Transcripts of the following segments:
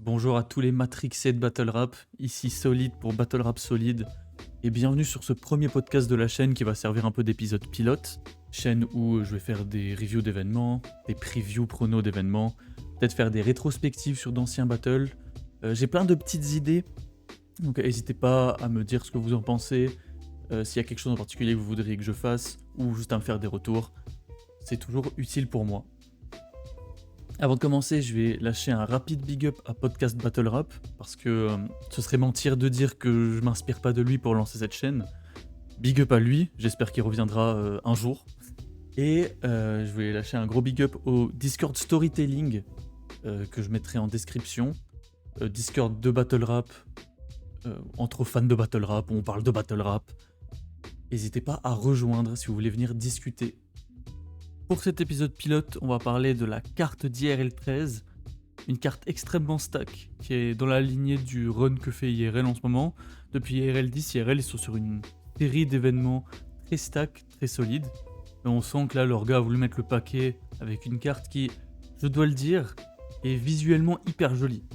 Bonjour à tous les Matrixés de Battle Rap, ici Solide pour Battle Rap Solide, et bienvenue sur ce premier podcast de la chaîne qui va servir un peu d'épisode pilote, chaîne où je vais faire des reviews d'événements, des previews pronos d'événements, peut-être faire des rétrospectives sur d'anciens battles. J'ai plein de petites idées, donc n'hésitez pas à me dire ce que vous en pensez, s'il y a quelque chose en particulier que vous voudriez que je fasse, ou juste à me faire des retours, c'est toujours utile pour moi. Avant de commencer, je vais lâcher un rapide big up à Podcast Battle Rap, parce que ce serait mentir de dire que je m'inspire pas de lui pour lancer cette chaîne. Big up à lui, j'espère qu'il reviendra un jour. Et je vais lâcher un gros big up au Discord Storytelling, que je mettrai en description. Discord de Battle Rap, entre fans de Battle Rap, on parle de Battle Rap. N'hésitez pas à rejoindre si vous voulez venir discuter. Pour cet épisode pilote, on va parler de la carte d'IRL 13, une carte extrêmement stack, qui est dans la lignée du run que fait IRL en ce moment. Depuis IRL 10, IRL, ils sont sur une série d'événements très stack, très solide. Et on sent que là, leur gars a voulu mettre le paquet avec une carte qui, je dois le dire, est visuellement hyper jolie.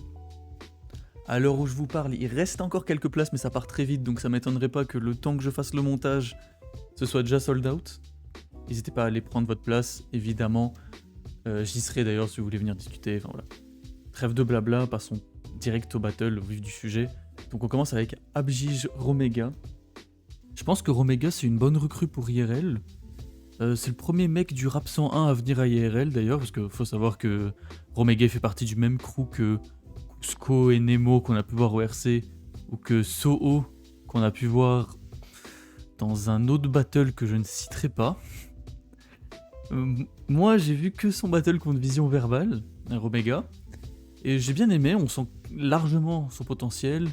À l'heure où je vous parle, il reste encore quelques places, mais ça part très vite, donc ça m'étonnerait pas que le temps que je fasse le montage, ce soit déjà sold out. N'hésitez pas à aller prendre votre place, évidemment. J'y serai d'ailleurs si vous voulez venir discuter. Enfin voilà. Trêve de blabla, passons direct au battle, au vif du sujet. Donc on commence avec Abjij Romega. Je pense que Romega c'est une bonne recrue pour IRL. C'est le premier mec du Rap 101 à venir à IRL d'ailleurs, parce qu'il faut savoir que Romega fait partie du même crew que Cusco et Nemo qu'on a pu voir au RC, ou que Soho qu'on a pu voir dans un autre battle que je ne citerai pas. Moi j'ai vu que son battle contre Vision Verbale, Romega, et j'ai bien aimé, on sent largement son potentiel,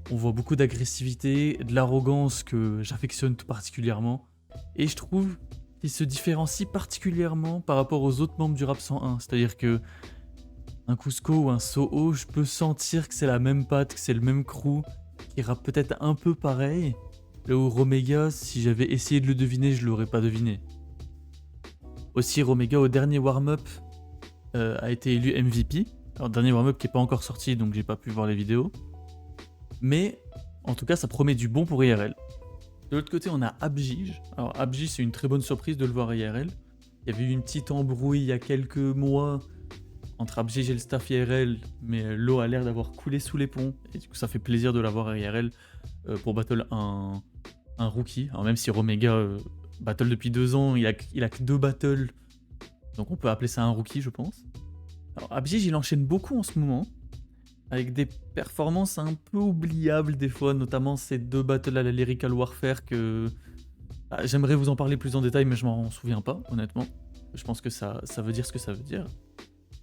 on voit beaucoup d'agressivité, de l'arrogance que j'affectionne tout particulièrement, et je trouve qu'il se différencie particulièrement par rapport aux autres membres du Rap 101, c'est-à-dire que un Cusco ou un Soho, je peux sentir que c'est la même patte, que c'est le même crew, qui rappe peut-être un peu pareil, là où Romega, si j'avais essayé de le deviner, je l'aurais pas deviné. Aussi, Romega, au dernier warm-up, a été élu MVP. Alors, dernier warm-up qui n'est pas encore sorti, donc j'ai pas pu voir les vidéos. Mais, en tout cas, ça promet du bon pour IRL. De l'autre côté, on a Abjij. Alors, Abjij, c'est une très bonne surprise de le voir à IRL. Il y avait eu une petite embrouille il y a quelques mois entre Abjij et le staff IRL, mais l'eau a l'air d'avoir coulé sous les ponts. Et du coup, ça fait plaisir de l'avoir à IRL pour battle un rookie. Alors, même si Romega... battle depuis 2 ans, il a que 2 battles, donc on peut appeler ça un rookie, je pense. Alors Abjij, il enchaîne beaucoup en ce moment, avec des performances un peu oubliables des fois, notamment ces 2 battles à la Lyrical Warfare que... j'aimerais vous en parler plus en détail, mais je m'en souviens pas, honnêtement. Je pense que ça veut dire ce que ça veut dire.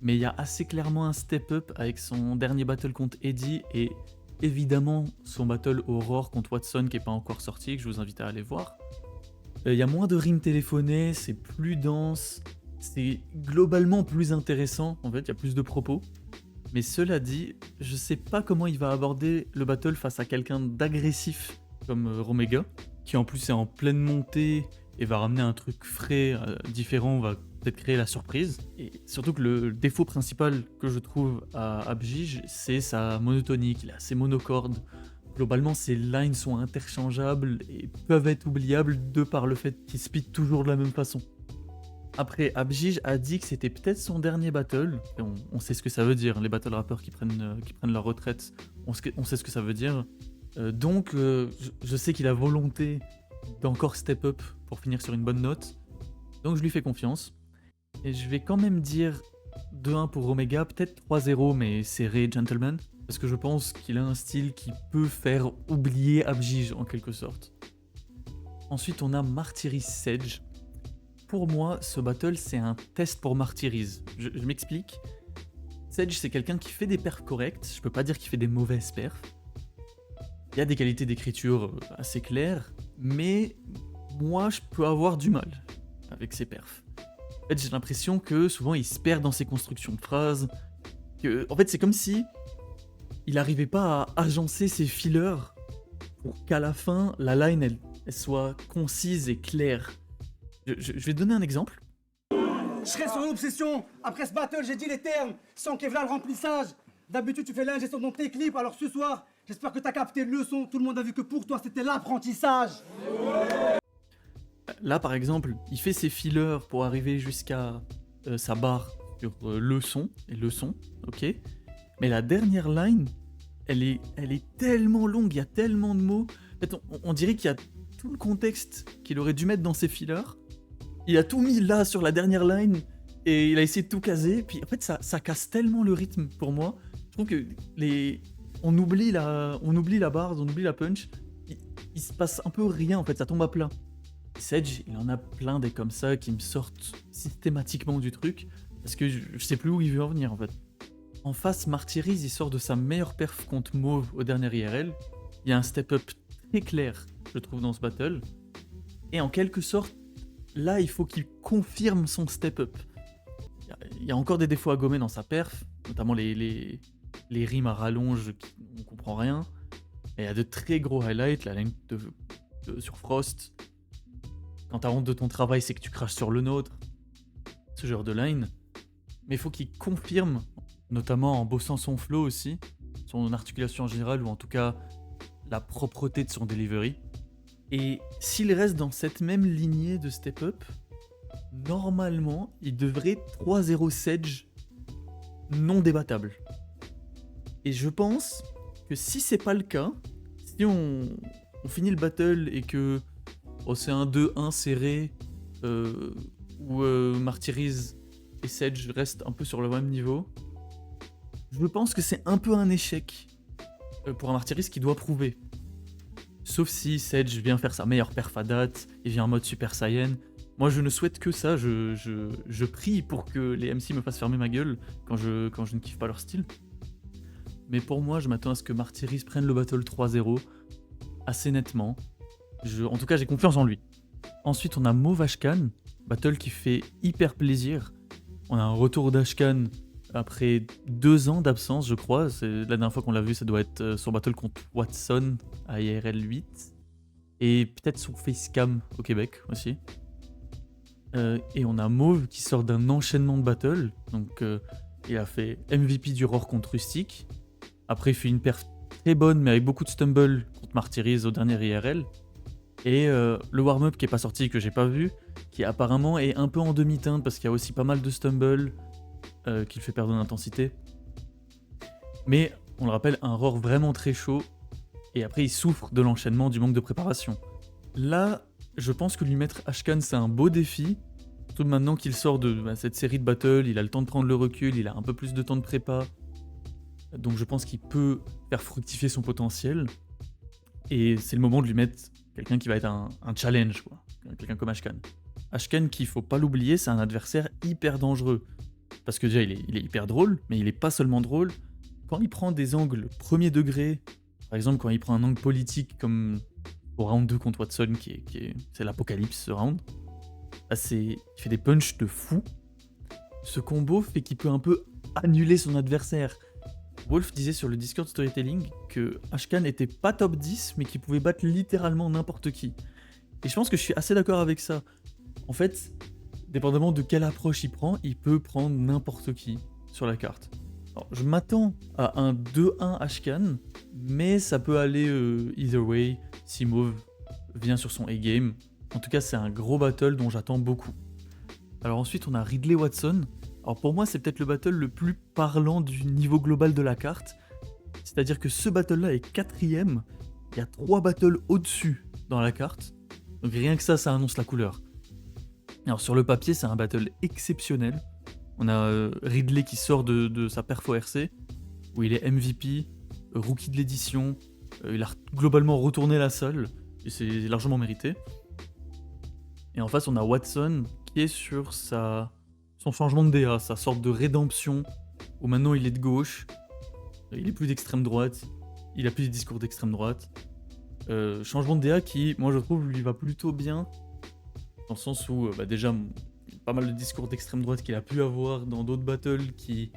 Mais il y a assez clairement un step-up avec son dernier battle contre Eddie, et évidemment son battle Aurore contre Watson qui n'est pas encore sorti, que je vous invite à aller voir. Il y a moins de rimes téléphonées, c'est plus dense, c'est globalement plus intéressant, en fait, il y a plus de propos. Mais cela dit, je sais pas comment il va aborder le battle face à quelqu'un d'agressif comme Romega, qui en plus est en pleine montée et va ramener un truc frais, différent, va peut-être créer la surprise. Et surtout que le défaut principal que je trouve à Abjij, c'est sa monotonie, qu'il a ses monocordes. Globalement, ces lines sont interchangeables et peuvent être oubliables de par le fait qu'ils spit toujours de la même façon. Après, Abjij a dit que c'était peut-être son dernier battle, et on sait ce que ça veut dire, les battle rappers qui prennent leur retraite, on sait ce que ça veut dire. Donc, je sais qu'il a volonté d'encore step up pour finir sur une bonne note, donc je lui fais confiance. Et je vais quand même dire 2-1 pour Romega, peut-être 3-0, mais serré, gentleman. Parce que je pense qu'il a un style qui peut faire oublier Abjij en quelque sorte. Ensuite, on a Martyris Sedge. Pour moi, ce battle, c'est un test pour Martyris. Je m'explique. Sedge, c'est quelqu'un qui fait des perfs corrects. Je peux pas dire qu'il fait des mauvaises perfs. Il y a des qualités d'écriture assez claires, mais moi, je peux avoir du mal avec ses perfs. En fait, j'ai l'impression que souvent, il se perd dans ses constructions de phrases. En fait, c'est comme si il n'arrivait pas à agencer ses fillers pour qu'à la fin, la line, elle soit concise et claire. Je vais donner un exemple. Je serai sur une obsession. Après ce battle, j'ai dit les termes, sans Kevlar le remplissage. D'habitude, tu fais l'ingestion dans tes clips, alors ce soir, j'espère que t'as capté une leçon. Tout le monde a vu que pour toi, c'était l'apprentissage. Là, par exemple, il fait ses fillers pour arriver jusqu'à sa barre sur leçon et leçon, ok. Mais la dernière line, elle est tellement longue, il y a tellement de mots. En fait, on dirait qu'il y a tout le contexte qu'il aurait dû mettre dans ses fillers. Il a tout mis là sur la dernière line et il a essayé de tout caser. Puis en fait, ça casse tellement le rythme pour moi. Je trouve que on oublie la barre, on oublie la punch. Il se passe un peu rien en fait, ça tombe à plat. Sedge, il en a plein des comme ça qui me sortent systématiquement du truc parce que je sais plus où il veut en venir en fait. En face, Martyriz, il sort de sa meilleure perf contre Mauve au dernier IRL. Il y a un step-up très clair, je trouve, dans ce battle. Et en quelque sorte, là, il faut qu'il confirme son step-up. Il y a encore des défauts à gommer dans sa perf, notamment les rimes à rallonge, on comprend rien. Et il y a de très gros highlights, la ligne sur Frost. Quand t'as honte de ton travail, c'est que tu craches sur le nôtre. Ce genre de line. Mais il faut qu'il confirme, notamment en bossant son flow aussi, son articulation en général, ou en tout cas la propreté de son delivery. Et s'il reste dans cette même lignée de step-up, normalement, il devrait 3-0 Sedge non débattable. Et je pense que si c'est pas le cas, si on finit le battle et que c'est un 2-1 serré, où Martyriz et Sedge restent un peu sur le même niveau, je pense que c'est un peu un échec pour un Martyriz qui doit prouver. Sauf si Sedge vient faire sa meilleure perf à date, il vient en mode Super Saiyan. Moi je ne souhaite que ça, je prie pour que les MC me fassent fermer ma gueule quand je ne kiffe pas leur style. Mais pour moi, je m'attends à ce que Martyriz prenne le battle 3-0 assez nettement. En tout cas, j'ai confiance en lui. Ensuite, on a Mauve Ashkan, battle qui fait hyper plaisir. On a un retour d'Ashkan après 2 ans d'absence, je crois. C'est la dernière fois qu'on l'a vu, ça doit être son battle contre Watson à IRL 8. Et peut-être son facecam au Québec aussi. Et on a Mauve qui sort d'un enchaînement de battles. Donc, il a fait MVP du Roar contre Rustic. Après, il fait une perf très bonne, mais avec beaucoup de stumble contre Martyriz au dernier IRL. Et le warm-up qui est pas sorti, que j'ai pas vu, qui apparemment est un peu en demi-teinte parce qu'il y a aussi pas mal de stumble qui le fait perdre en intensité. Mais on le rappelle, un Roar vraiment très chaud. Et après, il souffre de l'enchaînement, du manque de préparation. Là, je pense que lui mettre Ashkan, c'est un beau défi. Surtout maintenant qu'il sort de cette série de battles, il a le temps de prendre le recul, il a un peu plus de temps de prépa. Donc je pense qu'il peut faire fructifier son potentiel. Et c'est le moment de lui mettre quelqu'un qui va être un challenge, quoi. Quelqu'un comme Ashkan. Ashkan, qu'il faut pas l'oublier, c'est un adversaire hyper dangereux. Parce que déjà, il est hyper drôle, mais il est pas seulement drôle. Quand il prend des angles premier degré, par exemple quand il prend un angle politique comme au round 2 contre Watson, c'est l'apocalypse ce round, là, il fait des punchs de fou. Ce combo fait qu'il peut un peu annuler son adversaire. Wolf disait sur le Discord Storytelling que Ashkan n'était pas top 10, mais qu'il pouvait battre littéralement n'importe qui. Et je pense que je suis assez d'accord avec ça. En fait, dépendamment de quelle approche il prend, il peut prendre n'importe qui sur la carte. Alors, je m'attends à un 2-1 Ashkan, mais ça peut aller either way si Mauve vient sur son A-game. En tout cas, c'est un gros battle dont j'attends beaucoup. Alors ensuite, on a Ridley Watson. Alors pour moi, c'est peut-être le battle le plus parlant du niveau global de la carte. C'est-à-dire que ce battle-là est 4ème. Il y a 3 battles au-dessus dans la carte. Donc rien que ça annonce la couleur. Alors sur le papier, c'est un battle exceptionnel. On a Ridley qui sort de sa perfo RC, où il est MVP, rookie de l'édition. Il a globalement retourné la salle, et c'est largement mérité. Et en face, on a Watson qui est sur son changement de DA, sa sorte de rédemption, où maintenant il est de gauche, il est plus d'extrême droite, il a plus des discours d'extrême droite. Changement de DA qui, moi je trouve, lui va plutôt bien, dans le sens où déjà, pas mal de discours d'extrême droite qu'il a pu avoir dans d'autres battles qui,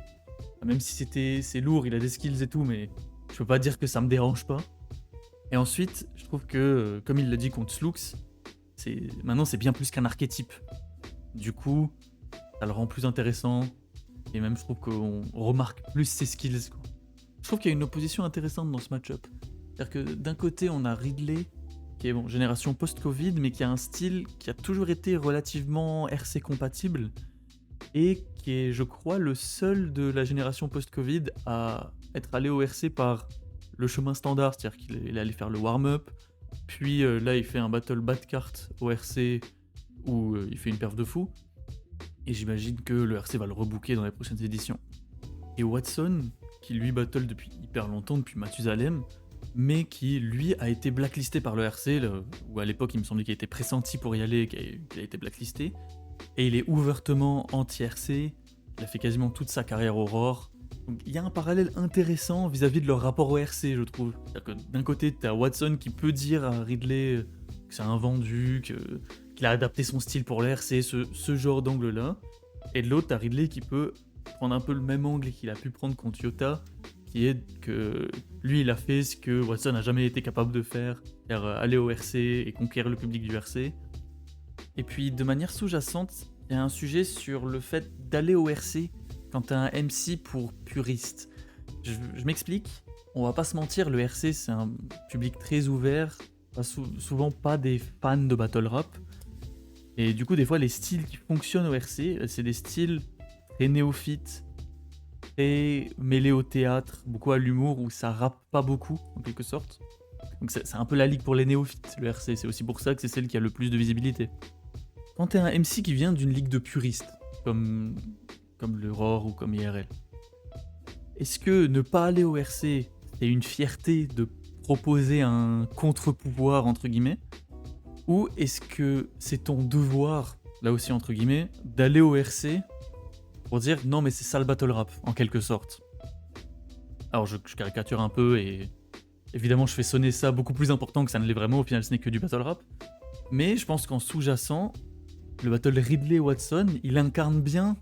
même si c'est lourd, il a des skills et tout, mais je peux pas dire que ça me dérange pas. Et ensuite, je trouve que, comme il l'a dit contre Slux, maintenant c'est bien plus qu'un archétype. Du coup, ça le rend plus intéressant, et même je trouve qu'on remarque plus ses skills, quoi. trouve qu'il y a une opposition intéressante dans ce match-up. C'est-à-dire que d'un côté, on a Ridley, qui est génération post-Covid, mais qui a un style qui a toujours été relativement RC compatible, et qui est, je crois, le seul de la génération post-Covid à être allé au RC par le chemin standard, c'est-à-dire qu'il est allé faire le warm-up, puis là il fait un battle bas de cartes au RC où il fait une perf de fou, et j'imagine que le RC va le rebooker dans les prochaines éditions. Et Watson, qui lui battle depuis hyper longtemps, depuis Mathusalem, mais qui lui a été blacklisté par le RC, où à l'époque il me semblait qu'il était pressenti pour y aller, qu'il a été blacklisté, et il est ouvertement anti-RC, il a fait quasiment toute sa carrière Aurore. Donc il y a un parallèle intéressant vis-à-vis de leur rapport au RC, je trouve. C'est-à-dire que d'un côté, t'as Watson qui peut dire à Ridley que c'est un vendu, qu'il a adapté son style pour le RC, ce genre d'angle-là. Et de l'autre, t'as Ridley qui peut prendre un peu le même angle qu'il a pu prendre contre Yota, qui est que lui, il a fait ce que Watson n'a jamais été capable de faire, c'est-à-dire aller au RC et conquérir le public du RC. Et puis, de manière sous-jacente, il y a un sujet sur le fait d'aller au RC quand t'as un MC pour puriste. Je m'explique, on va pas se mentir, le RC c'est un public très ouvert, souvent pas des fans de battle rap, et du coup des fois les styles qui fonctionnent au RC, c'est des styles très néophytes, très mêlés au théâtre, beaucoup à l'humour, où ça rappe pas beaucoup en quelque sorte. Donc c'est un peu la ligue pour les néophytes, le RC, c'est aussi pour ça que c'est celle qui a le plus de visibilité. Quand t'es un MC qui vient d'une ligue de puristes, comme le ROR ou comme IRL, est-ce que ne pas aller au RC, c'est une fierté de proposer un contre-pouvoir, entre guillemets, ou est-ce que c'est ton devoir, là aussi entre guillemets, d'aller au RC pour dire non mais c'est ça le battle rap, en quelque sorte. Alors je caricature un peu et évidemment je fais sonner ça beaucoup plus important que ça ne l'est vraiment, au final ce n'est que du battle rap, mais je pense qu'en sous-jacent, le battle Ridley-Watson, il incarne bien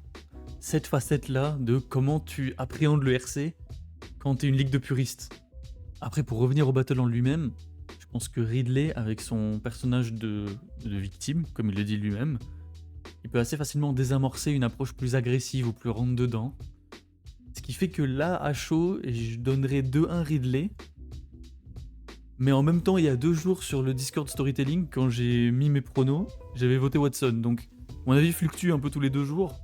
cette facette-là de comment tu appréhendes le RC quand t'es une ligue de puristes. Après, pour revenir au battle en lui-même, je pense que Ridley, avec son personnage de victime, comme il le dit lui-même, il peut assez facilement désamorcer une approche plus agressive ou plus rentre-dedans. Ce qui fait que là, à chaud, je donnerais 2-1 Ridley. Mais en même temps, il y a 2 jours sur le Discord Storytelling, quand j'ai mis mes pronos, j'avais voté Watson. Donc, mon avis fluctue un peu tous les 2 jours.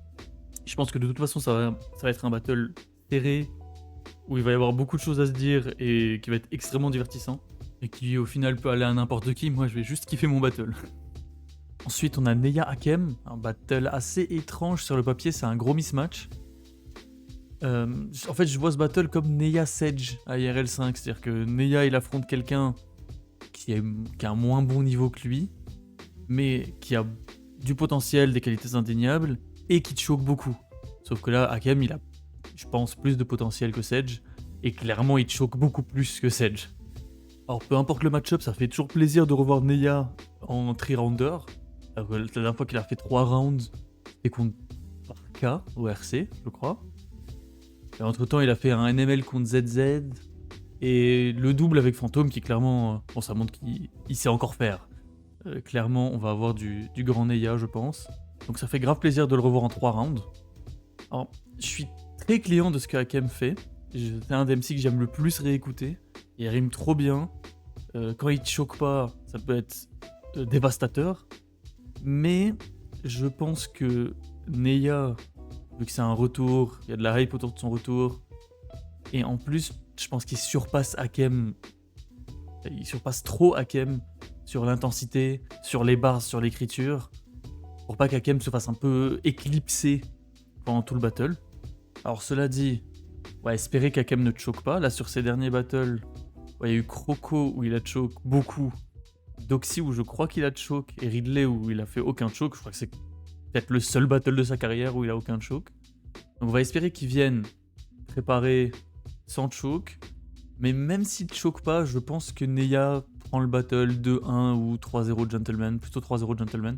Je pense que de toute façon, ça va être un battle serré, où il va y avoir beaucoup de choses à se dire et qui va être extrêmement divertissant. Et qui, au final, peut aller à n'importe qui. Moi, je vais juste kiffer mon battle. Ensuite, on a Neya Hakem, un battle assez étrange sur le papier, c'est un gros mismatch. En fait, je vois ce battle comme Neya Sedge à IRL 5, c'est-à-dire que Neya, il affronte quelqu'un qui a un moins bon niveau que lui, mais qui a du potentiel, des qualités indéniables, et qui te choque beaucoup. Sauf que là, Hakem, il a, je pense, plus de potentiel que Sedge, et clairement, il te choque beaucoup plus que Sedge. Alors, peu importe le match-up, ça fait toujours plaisir de revoir Neya en 3-rounder. La dernière fois qu'il a fait 3 rounds, c'était contre Parka au RC, je crois. Et entre-temps, il a fait un NML contre ZZ, et le double avec Fantôme, qui clairement, bon, ça montre qu'il sait encore faire. Clairement, on va avoir du grand Neya, je pense. Donc ça fait grave plaisir de le revoir en 3 rounds. Alors, je suis très client de ce que Hakem fait. C'est un des MC que j'aime le plus réécouter. Il rime trop bien. Quand il te choque pas, ça peut être dévastateur. Mais je pense que Neya, vu que c'est un retour, il y a de la hype autour de son retour. Et en plus, je pense qu'il surpasse Hakem. Il surpasse trop Hakem sur l'intensité, sur les bars, sur l'écriture. Pour pas qu'Hakem se fasse un peu éclipser pendant tout le battle. Alors cela dit, ouais, espérer qu'Hakem ne te choque pas. Là, sur ces derniers battles, ouais, il y a eu Croco où il a choke beaucoup. Doxy où je crois qu'il a choke. Et Ridley où il a fait aucun choke. Je crois que c'est peut-être le seul battle de sa carrière où il a aucun choke. Donc on va espérer qu'il vienne préparer sans choke. Mais même s'il ne choke pas, je pense que Neya prend le battle 2-1 ou 3-0 gentleman. Plutôt 3-0 gentleman.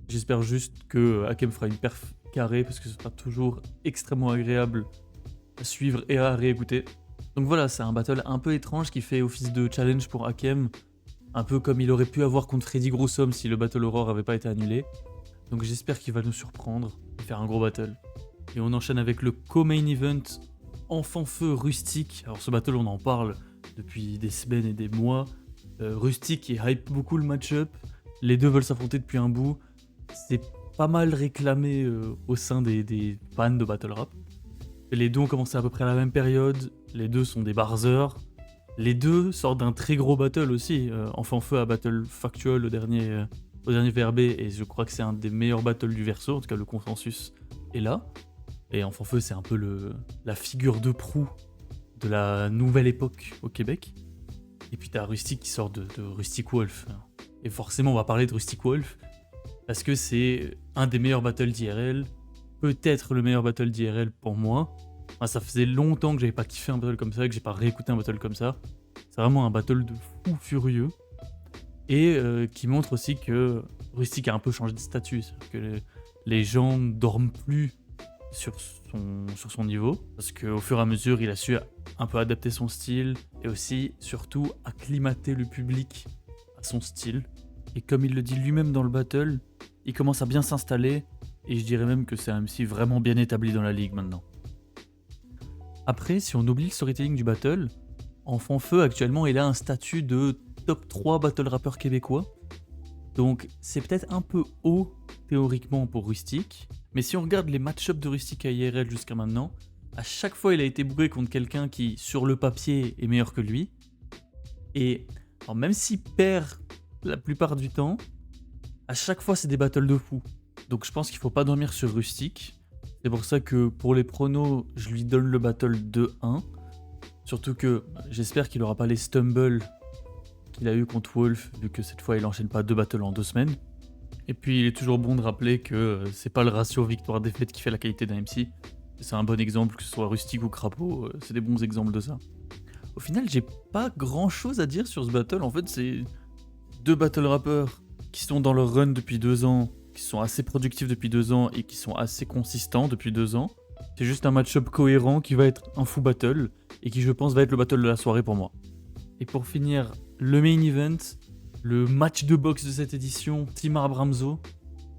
J'espère juste que Hakem fera une perf carrée parce que ce sera toujours extrêmement agréable à suivre et à réécouter. Donc voilà, c'est un battle un peu étrange qui fait office de challenge pour Hakem, un peu comme il aurait pu avoir contre Freddy Grossom si le battle Aurore n'avait pas été annulé. Donc j'espère qu'il va nous surprendre et faire un gros battle. Et on enchaîne avec le co-main event Enfant Feu Rustic. Alors ce battle on en parle depuis des semaines et des mois. Rustic qui hype beaucoup le match-up. Les deux veulent s'affronter depuis un bout. C'est pas mal réclamé au sein des fans de battle rap. Les deux ont commencé à peu près à la même période. Les deux sont des barzers. Les deux sortent d'un très gros battle aussi. Enfant Feu à Battle Factual au dernier VRB, et je crois que c'est un des meilleurs battles du verso, en tout cas le consensus est là. Et Enfant Feu, c'est un peu la figure de proue de la nouvelle époque au Québec. Et puis t'as Rustic qui sort de Rustic Wolf. Et forcément, on va parler de Rustic Wolf, parce que c'est un des meilleurs battles d'IRL, peut-être le meilleur battle d'IRL pour moi. Enfin, ça faisait longtemps que j'avais pas kiffé un battle comme ça, que j'ai pas réécouté un battle comme ça. C'est vraiment un battle de fou furieux. Et qui montre aussi que Rustic a un peu changé de statut. Que les gens ne dorment plus sur son niveau. Parce qu'au fur et à mesure, il a su un peu adapter son style. Et aussi, surtout, acclimater le public à son style. Et comme il le dit lui-même dans le battle, il commence à bien s'installer. Et je dirais même que c'est un MC vraiment bien établi dans la ligue maintenant. Après, si on oublie le storytelling du battle, Enfant Feu, actuellement, il a un statut de top 3 battle rappeur québécois. Donc, c'est peut-être un peu haut, théoriquement, pour Rustic. Mais si on regarde les match-ups de Rustic à IRL jusqu'à maintenant, à chaque fois, il a été bourré contre quelqu'un qui, sur le papier, est meilleur que lui. Et alors, même s'il perd la plupart du temps, à chaque fois, c'est des battles de fou. Donc, je pense qu'il faut pas dormir sur Rustic. C'est pour ça que pour les pronos, je lui donne le battle 2-1. Surtout que j'espère qu'il aura pas les stumbles qu'il a eu contre Wolf, vu que cette fois il enchaîne pas 2 battles en 2 semaines. Et puis il est toujours bon de rappeler que c'est pas le ratio victoire-défaite qui fait la qualité d'un MC. C'est un bon exemple, que ce soit Rustic ou Crapaud, c'est des bons exemples de ça. Au final, j'ai pas grand chose à dire sur ce battle. En fait, c'est 2 battle rappeurs qui sont dans leur run depuis 2 ans, qui sont assez productifs depuis 2 ans et qui sont assez consistants depuis 2 ans. C'est juste un match-up cohérent qui va être un fou battle et qui, je pense, va être le battle de la soirée pour moi. Et pour finir, le main event, le match de boxe de cette édition, Timar Bramzo.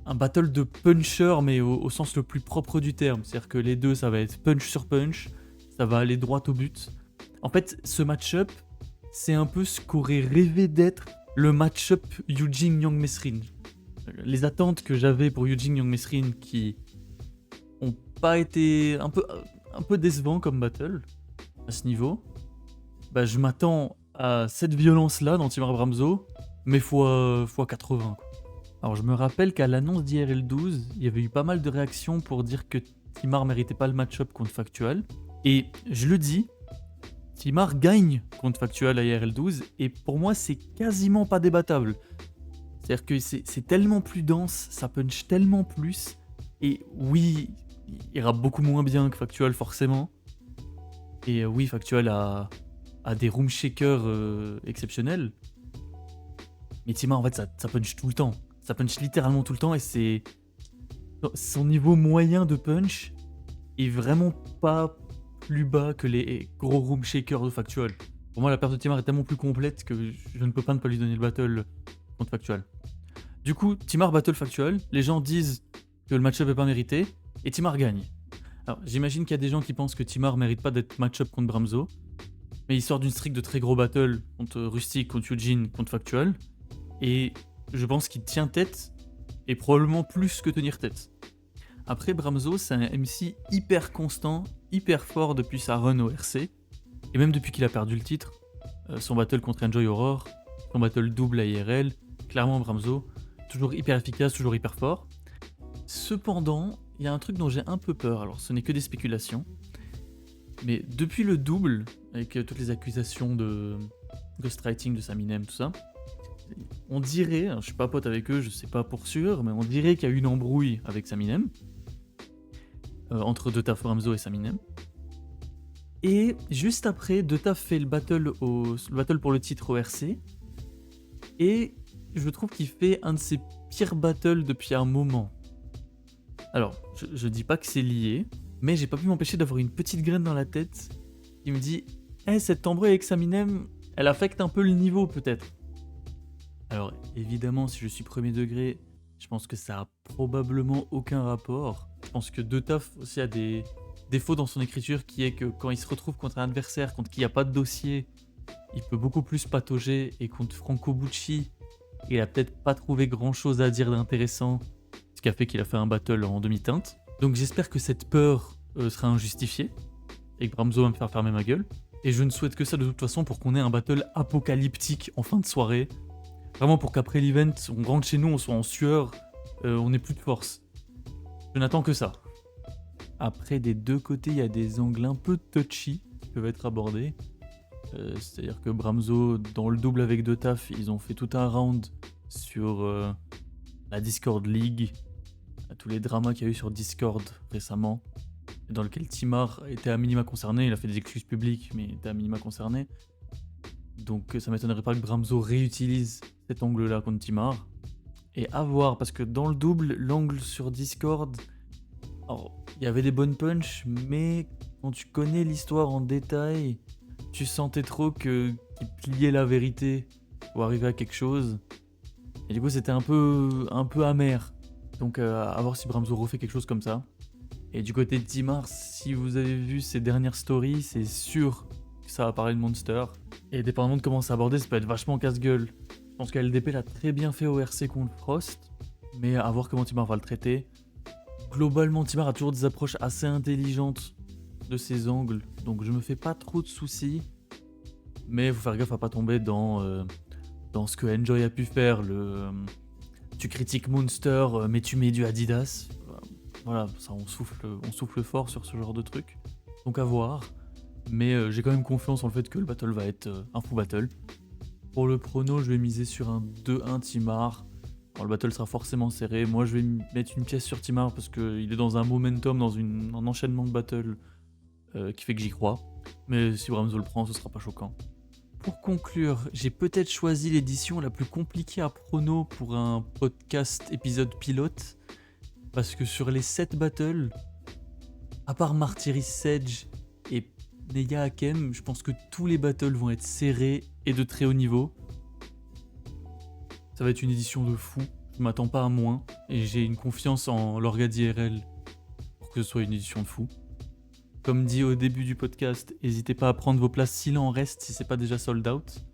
Un battle de puncher, mais au sens le plus propre du terme. C'est-à-dire que les deux, ça va être punch sur punch, ça va aller droit au but. En fait, ce match-up, c'est un peu ce qu'aurait rêvé d'être le match-up Eugene Young Mesrin. Les attentes que j'avais pour Eugene Young Mesrin qui ont pas été un peu décevants comme battle à ce niveau. Bah, je m'attends à cette violence-là dans Timar Bramzo, mais fois 80. Quoi. Alors je me rappelle qu'à l'annonce d'IRL 12, il y avait eu pas mal de réactions pour dire que Timar méritait pas le match-up contre Factual. Et je le dis, Timar gagne contre Factual à IRL 12, et pour moi c'est quasiment pas débattable. C'est-à-dire que c'est tellement plus dense, ça punch tellement plus, et oui, il ira beaucoup moins bien que Factual forcément. Et oui, Factual a des room shakers exceptionnels. Mais Timar, en fait, ça punch tout le temps. Ça punch littéralement tout le temps, et c'est... Son niveau moyen de punch est vraiment pas plus bas que les gros room shakers de Factual. Pour moi, la perte de Timar est tellement plus complète que je ne peux pas ne pas lui donner le battle contre Factual. Du coup, Timar battle Factual, les gens disent que le match-up est pas mérité, et Timar gagne. Alors, j'imagine qu'il y a des gens qui pensent que Timar mérite pas d'être match-up contre Bramzo, mais il sort d'une streak de très gros battle contre Rustic, contre Eugene, contre Factual, et je pense qu'il tient tête, et probablement plus que tenir tête. Après, Bramzo, c'est un MC hyper constant, hyper fort depuis sa run au RC, et même depuis qu'il a perdu le titre. Son battle contre Enjoy Aurore, son battle double à IRL, clairement Bramzo, toujours hyper efficace, toujours hyper fort. Cependant, il y a un truc dont j'ai un peu peur, alors ce n'est que des spéculations, mais depuis le double, avec toutes les accusations de ghostwriting de Saminem, tout ça, on dirait, je suis pas pote avec eux, je sais pas pour sûr, mais on dirait qu'il y a eu une embrouille avec Saminem, entre Detaf Bramzo et Saminem. Et juste après, Detaf fait le battle pour le titre au RC, et je trouve qu'il fait un de ses pires battles depuis un moment. Alors, je dis pas que c'est lié, mais j'ai pas pu m'empêcher d'avoir une petite graine dans la tête qui me dit cette embrouille avec Saminem, elle affecte un peu le niveau peut-être. Alors, évidemment, si je suis premier degré, je pense que ça a probablement aucun rapport. Je pense que Detaf aussi a des défaut dans son écriture qui est que quand il se retrouve contre un adversaire contre qui il n'y a pas de dossier, il peut beaucoup plus patauger, et contre Franco Bucci, il a peut-être pas trouvé grand chose à dire d'intéressant, ce qui a fait qu'il a fait un battle en demi-teinte. Donc j'espère que cette peur sera injustifiée et que Bramzo va me faire fermer ma gueule. Et je ne souhaite que ça de toute façon pour qu'on ait un battle apocalyptique en fin de soirée. Vraiment pour qu'après l'event, on rentre chez nous, on soit en sueur, on n'ait plus de force. Je n'attends que ça. Après, des deux côtés, il y a des angles un peu touchy qui peuvent être abordés. C'est-à-dire que Bramzo, dans le double avec De Taf, ils ont fait tout un round sur la Discord League, tous les dramas qu'il y a eu sur Discord récemment, dans lequel Timar était à minima concerné. Il a fait des excuses publiques, mais était à minima concerné. Donc ça m'étonnerait pas que Bramzo réutilise cet angle-là contre Timar. Et à voir, parce que dans le double, l'angle sur Discord, alors, il y avait des bonnes punches, mais quand tu connais l'histoire en détail, tu sentais trop qu'il pliait la vérité pour arriver à quelque chose. Et du coup, c'était un peu amer. Donc, à voir si Bramzo refait quelque chose comme ça. Et du côté de Timar, si vous avez vu ses dernières stories, c'est sûr que ça va parler de Monster. Et dépendamment de comment c'est abordé, ça peut être vachement casse-gueule. Je pense que LDP l'a très bien fait au RC contre Frost, mais à voir comment Timar va le traiter. Globalement, Timar a toujours des approches assez intelligentes de ses angles, donc je me fais pas trop de soucis. Mais faut faire gaffe à pas tomber dans ce que Enjoy a pu faire, tu critiques Monster, mais tu mets du Adidas. Voilà, ça on souffle fort sur ce genre de truc. Donc à voir. Mais j'ai quand même confiance en le fait que le battle va être un fou battle. Pour le prono, je vais miser sur un 2-1 Timar. Alors, le battle sera forcément serré. Moi, je vais mettre une pièce sur Timar parce qu'il est dans un momentum, dans un enchaînement de battle qui fait que j'y crois. Mais si Bramzo le prend, ce sera pas choquant. Pour conclure, j'ai peut-être choisi l'édition la plus compliquée à prono pour un podcast épisode pilote. Parce que sur les 7 battles, à part Martyris Sedge et Neya Hakem, je pense que tous les battles vont être serrés et de très haut niveau. Ça va être une édition de fou, je m'attends pas à moins, et j'ai une confiance en l'orga d'IRL pour que ce soit une édition de fou. Comme dit au début du podcast, n'hésitez pas à prendre vos places s'il en reste, si c'est pas déjà sold out.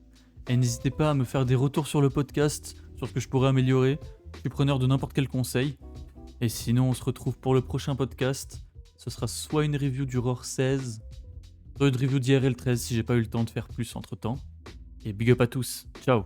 Et n'hésitez pas à me faire des retours sur le podcast, sur ce que je pourrais améliorer. Je suis preneur de n'importe quel conseil. Et sinon, on se retrouve pour le prochain podcast. Ce sera soit une review du Roar 16, soit une review d'IRL 13 si j'ai pas eu le temps de faire plus entre temps. Et big up à tous, ciao.